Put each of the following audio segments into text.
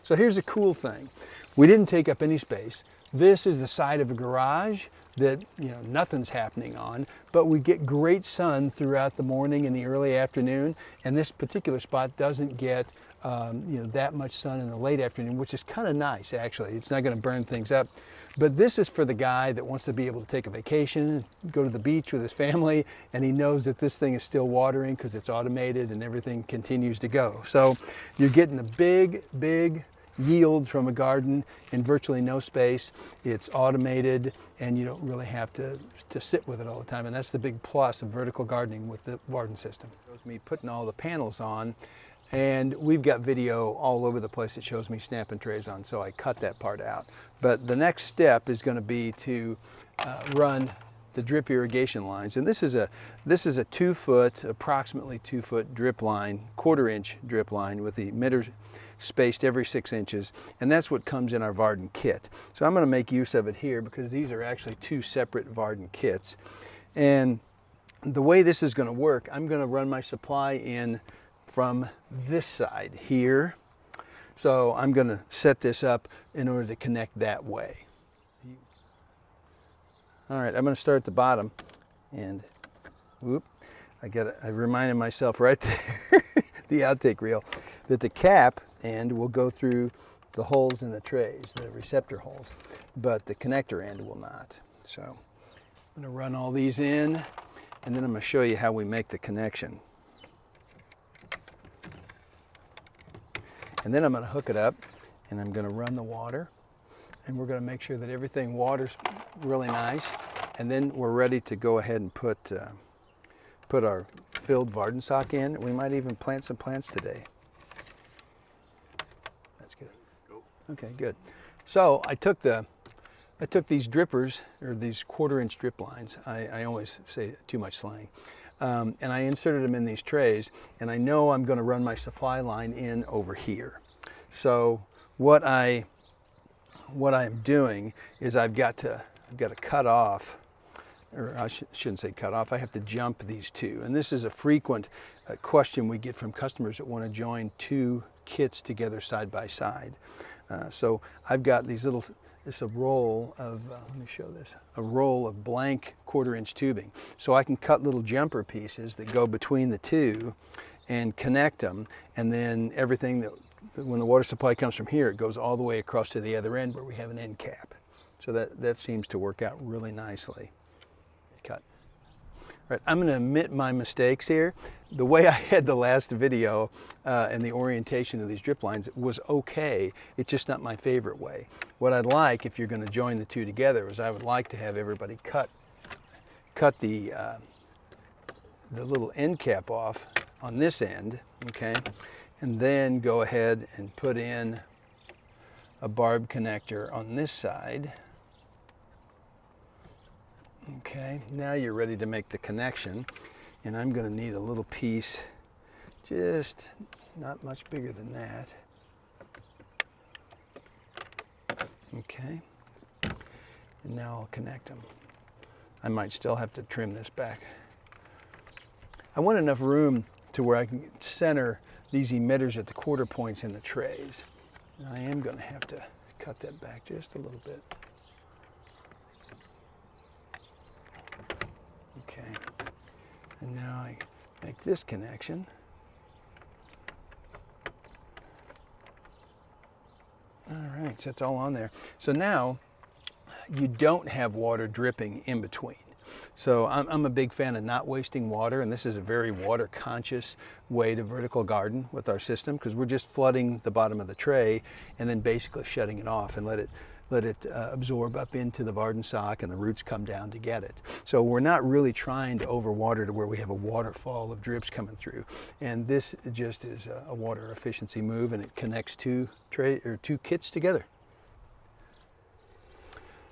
So here's the cool thing. We didn't take up any space. This is the side of a garage that, you know, nothing's happening on, but we get great sun throughout the morning and the early afternoon, and this particular spot doesn't get you know, that much sun in the late afternoon, which is kind of nice actually. It's not going to burn things up. But this is for the guy that wants to be able to take a vacation, go to the beach with his family, and he knows that this thing is still watering because it's automated and everything continues to go. So you're getting a big yield from a garden in virtually no space. It's automated and you don't really have to sit with it all the time. And that's the big plus of vertical gardening with the Varden system. It shows me putting all the panels on, and we've got video all over the place that shows me snapping trays on, so I cut that part out. But the next step is going to be to run the drip irrigation lines. And this is a 2 foot, approximately 2 foot drip line, 1/4 inch drip line with the emitters spaced every 6 inches. And that's what comes in our Varden kit. So I'm going to make use of it here because these are actually 2 separate Varden kits. And the way this is going to work, I'm going to run my supply in from this side here. So I'm going to set this up in order to connect that way. All right, I'm going to start at the bottom, and whoop, I reminded myself right there, the outtake reel, that the cap end will go through the holes in the trays, the receptor holes, but the connector end will not. So I'm going to run all these in, and then I'm going to show you how we make the connection. And then I'm going to hook it up, and I'm going to run the water, and we're going to make sure that everything waters really nice, and then we're ready to go ahead and put our filled Varden sock in. We might even plant some plants today. That's good. Okay, good. So I took these drippers, or these 1/4 inch drip lines. I always say too much slang. And I inserted them in these trays, and I know I'm going to run my supply line in over here. So what I'm doing is I've got to cut off, or I shouldn't say cut off, I have to jump these two. And this is a frequent question we get from customers that want to join 2 kits together side by side. So I've got these little, it's a roll of, let me show this, a roll of blank 1/4 inch tubing. So I can cut little jumper pieces that go between the two and connect them, and then everything that, when the water supply comes from here, it goes all the way across to the other end where we have an end cap. So that seems to work out really nicely. Cut. Right, I'm going to admit my mistakes here. The way I had the last video and the orientation of these drip lines was okay. It's just not my favorite way. What I'd like, if you're going to join the two together, is I would like to have everybody cut the little end cap off on this end, okay, and then go ahead and put in a barb connector on this side. Okay, now you're ready to make the connection, and I'm going to need a little piece, just not much bigger than that. Okay, and now I'll connect them. I might still have to trim this back. I want enough room to where I can center these emitters at the 1/4 points in the trays. And I am going to have to cut that back just a little bit. Okay, and now I make this connection. All right, so it's all on there. So now you don't have water dripping in between. So I'm a big fan of not wasting water, and this is a very water conscious way to vertical garden with our system, because we're just flooding the bottom of the tray and then basically shutting it off and let it absorb up into the Varden sock, and the roots come down to get it. So we're not really trying to overwater to where we have a waterfall of drips coming through. And this just is a water efficiency move, and it connects 2 kits together.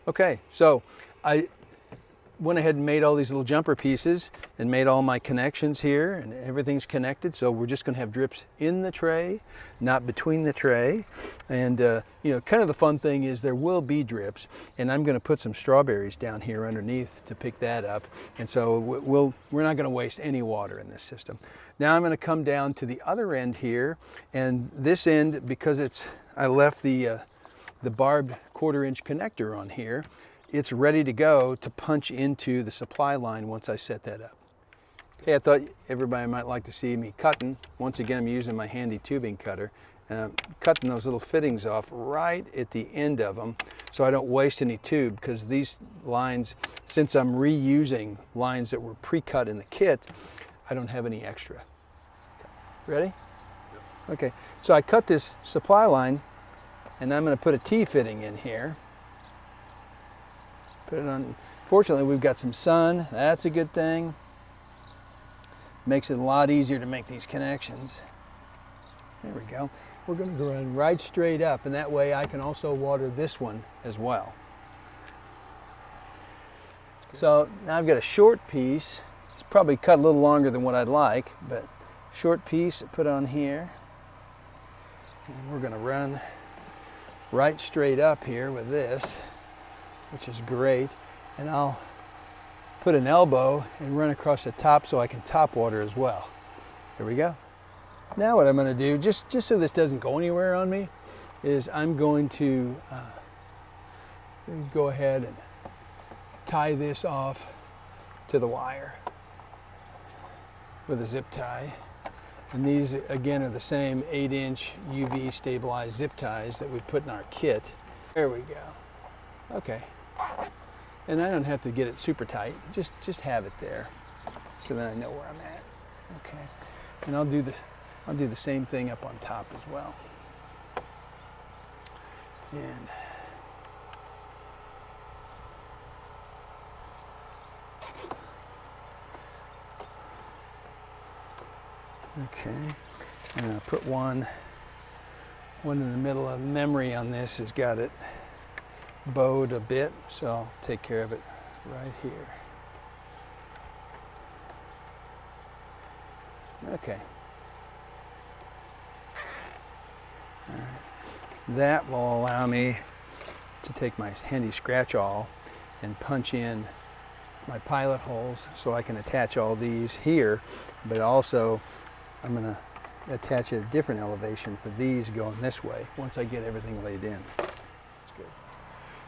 Okay, so went ahead and made all these little jumper pieces and made all my connections here, and everything's connected. So we're just going to have drips in the tray, not between the tray. And you know, kind of the fun thing is there will be drips, and I'm going to put some strawberries down here underneath to pick that up. And so we're not going to waste any water in this system. Now I'm going to come down to the other end here, and this end, because I left the barbed 1/4-inch connector on here, it's ready to go to punch into the supply line once I set that up. Hey, I thought everybody might like to see me cutting. Once again, I'm using my handy tubing cutter, and I'm cutting those little fittings off right at the end of them so I don't waste any tube, because these lines, since I'm reusing lines that were pre-cut in the kit, I don't have any extra. Ready? Okay, so I cut this supply line, and I'm going to put a T-fitting in here. Put it on. Fortunately, we've got some sun. That's a good thing. Makes it a lot easier to make these connections. There we go. We're going to run right straight up, and that way I can also water this one as well. So now I've got a short piece. It's probably cut a little longer than what I'd like, but short piece put on here. And we're going to run right straight up here with this, which is great. And I'll put an elbow and run across the top so I can top water as well. There we go. Now what I'm going to do, just so this doesn't go anywhere on me, is I'm going to go ahead and tie this off to the wire with a zip tie. And these, again, are the same 8-inch UV stabilized zip ties that we put in our kit. There we go. Okay. And I don't have to get it super tight. Just have it there, so that I know where I'm at. Okay. And I'll do the same thing up on top as well. And okay. And I'll put one in the middle of memory on this has got it bowed a bit, so I'll take care of it right here. Okay. All right. That will allow me to take my handy scratch awl and punch in my pilot holes so I can attach all these here, but also I'm going to attach at a different elevation for these going this way once I get everything laid in. That's good.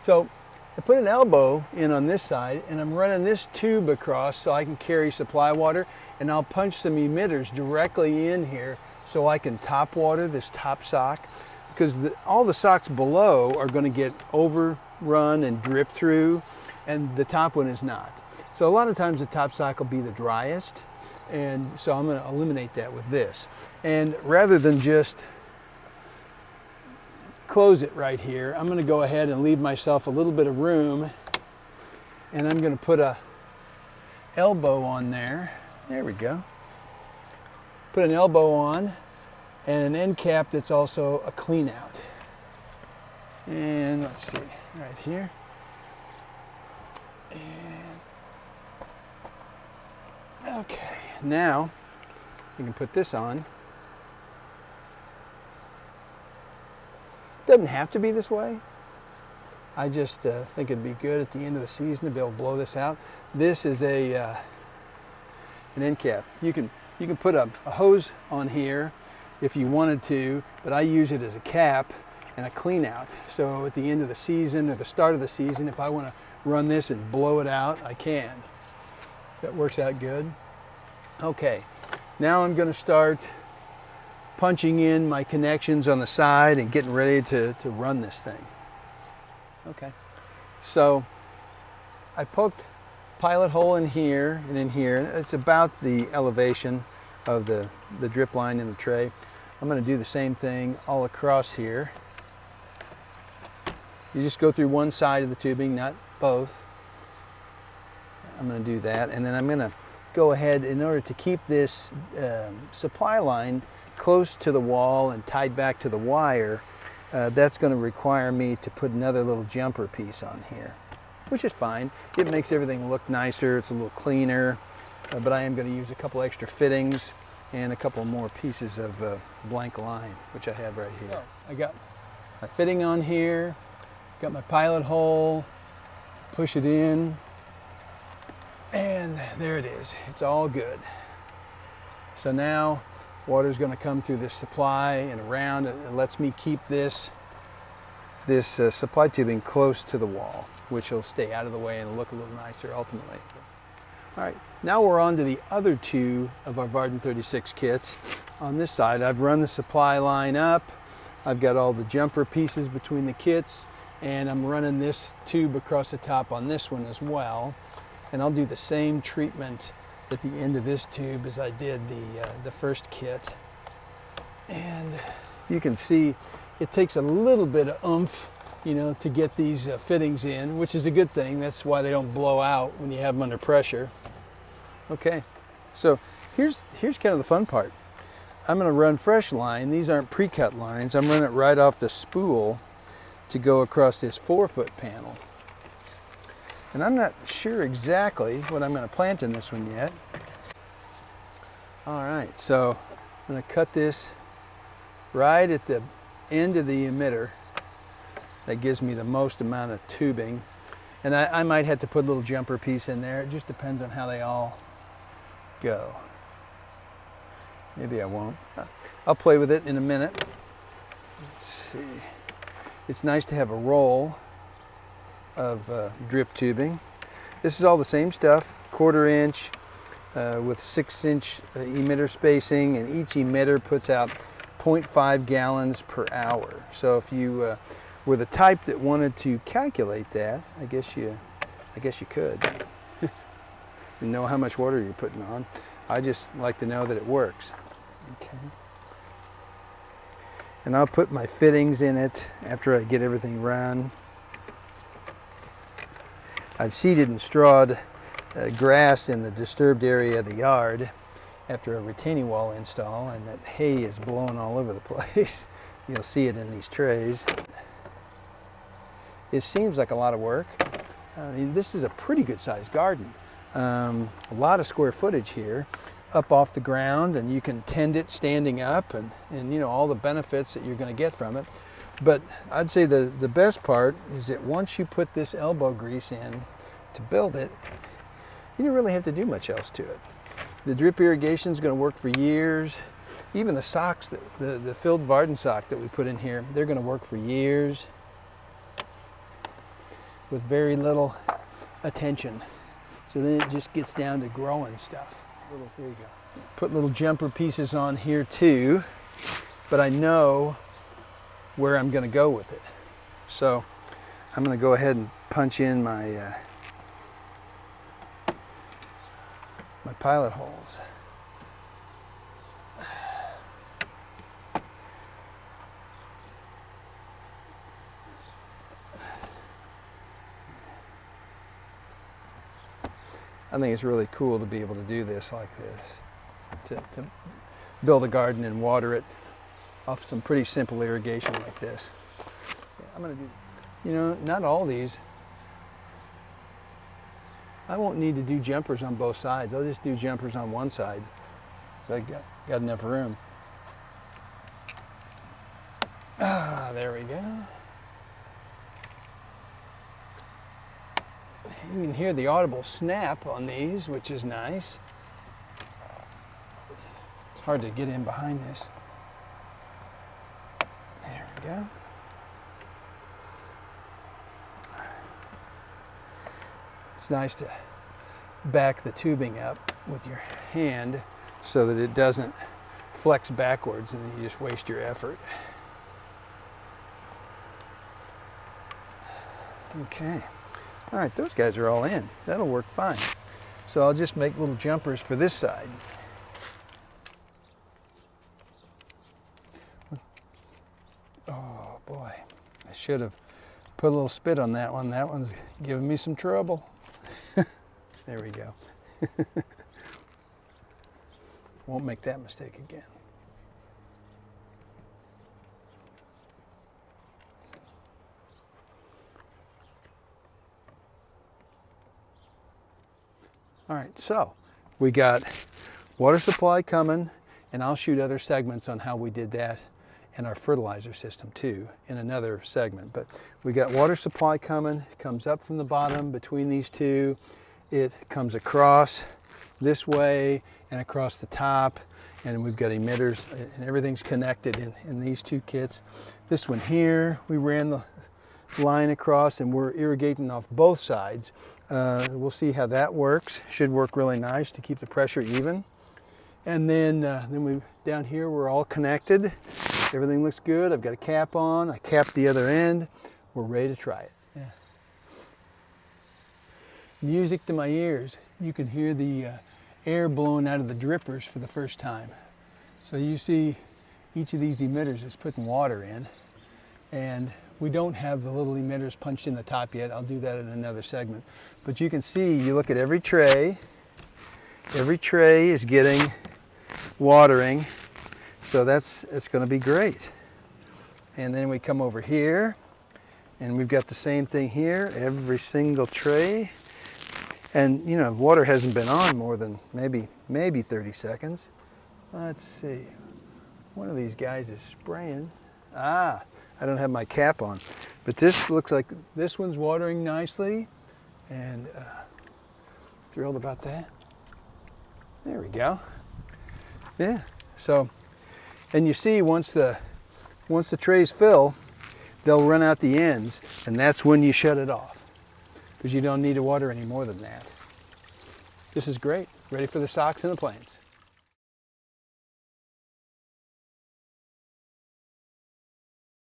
So I put an elbow in on this side, and I'm running this tube across so I can carry supply water, and I'll punch some emitters directly in here so I can top water this top sock, because all the socks below are going to get overrun and drip through, and the top one is not. So a lot of times the top sock will be the driest, and so I'm going to eliminate that with this. And rather than just close it right here, I'm going to go ahead and leave myself a little bit of room, and I'm going to put a elbow on there. There we go. Put an elbow on and an end cap that's also a clean out. And let's see, right here. And okay, now you can put this on. Doesn't have to be this way. I just think it'd be good at the end of the season to be able to blow this out. This is an end cap. You can put a hose on here if you wanted to, but I use it as a cap and a clean out. So at the end of the season or the start of the season, if I want to run this and blow it out, I can. So that works out good. Okay, now I'm going to start punching in my connections on the side and getting ready to run this thing. Okay, so I poked pilot hole in here and in here. It's about the elevation of the drip line in the tray. I'm going to do the same thing all across here. You just go through one side of the tubing, not both. I'm going to do that, and then I'm going to go ahead, in order to keep this supply line close to the wall and tied back to the wire, that's going to require me to put another little jumper piece on here. which is fine. It makes everything look nicer. It's a little cleaner, but I am going to use a couple extra fittings and a couple more pieces of blank line, which I have right here. I got my fitting on here, got my pilot hole, push it in, and there it is. It's all good. So now water's going to come through this supply and around. It lets me keep this supply tubing close to the wall, which will stay out of the way and look a little nicer ultimately. All right, now we're on to the other two of our Varden 36 kits. On this side, I've run the supply line up. I've got all the jumper pieces between the kits, and I'm running this tube across the top on this one as well. And I'll do the same treatment at the end of this tube as I did the first kit. And you can see it takes a little bit of oomph, you know, to get these fittings in, which is a good thing. That's why they don't blow out when you have them under pressure. Okay, so here's kind of the fun part. I'm going to run fresh line. These aren't pre-cut lines. I'm running it right off the spool to go across this 4-foot panel. And I'm not sure exactly what I'm going to plant in this one yet. All right, so I'm going to cut this right at the end of the emitter. That gives me the most amount of tubing. And I might have to put a little jumper piece in there. It just depends on how they all go. Maybe I won't. I'll play with it in a minute. Let's see. It's nice to have a roll of drip tubing. This is all the same stuff, 1/4 inch with 6-inch emitter spacing, and each emitter puts out 0.5 gallons per hour. So if you were the type that wanted to calculate that, I guess you could. You know how much water you're putting on. I just like to know that it works. Okay. And I'll put my fittings in it after I get everything run. I've seeded and strawed grass in the disturbed area of the yard after a retaining wall install, and that hay is blowing all over the place. You'll see it in these trays. It seems like a lot of work. I mean, this is a pretty good sized garden. A lot of square footage here, up off the ground, and you can tend it standing up, and you know, all the benefits that you're going to get from it. But I'd say the best part is that once you put this elbow grease in to build it, you don't really have to do much else to it. The drip irrigation is going to work for years. Even the socks, the filled Varden sock that we put in here, they're going to work for years with very little attention. So then it just gets down to growing stuff. Here you go. Put little jumper pieces on here too, but I know where I'm going to go with it. So I'm going to go ahead and punch in my my pilot holes. I think it's really cool to be able to do this like this, to build a garden and water it off some pretty simple irrigation like this. I'm going to do, you know, not all these. I won't need to do jumpers on both sides. I'll just do jumpers on one side. So I got enough room. Ah, there we go. You can hear the audible snap on these, which is nice. It's hard to get in behind this. There we go. It's nice to back the tubing up with your hand so that it doesn't flex backwards and then you just waste your effort. Okay. All right, those guys are all in. That'll work fine. So I'll just make little jumpers for this side. Oh boy, I should have put a little spit on that one. That one's giving me some trouble. There we go. Won't make that mistake again. All right, so we got water supply coming, and I'll shoot other segments on how we did that in our fertilizer system too in another segment. But we got water supply coming, it comes up from the bottom between these two, it comes across this way and across the top, and we've got emitters, and everything's connected in these two kits. This one here, we ran the line across and we're irrigating off both sides. We'll see how that works. Should work really nice to keep the pressure even. And then we down here, we're all connected. Everything looks good. I've got a cap on. I capped the other end. We're ready to try it. Yeah. Music to my ears. You can hear the air blowing out of the drippers for the first time. So you see each of these emitters is putting water in, and we don't have the little emitters punched in the top yet. I'll do that in another segment. But you can see, you look at every tray is getting watering, so it's going to be great. And then we come over here, and we've got the same thing here, every single tray. And you know, water hasn't been on more than maybe 30 seconds. Let's see, one of these guys is spraying. I don't have my cap on, but this looks like this one's watering nicely, and thrilled about that. There we go. Yeah, so, and you see once the trays fill, they'll run out the ends, and that's when you shut it off, because you don't need to water any more than that. This is great. Ready for the socks and the plants.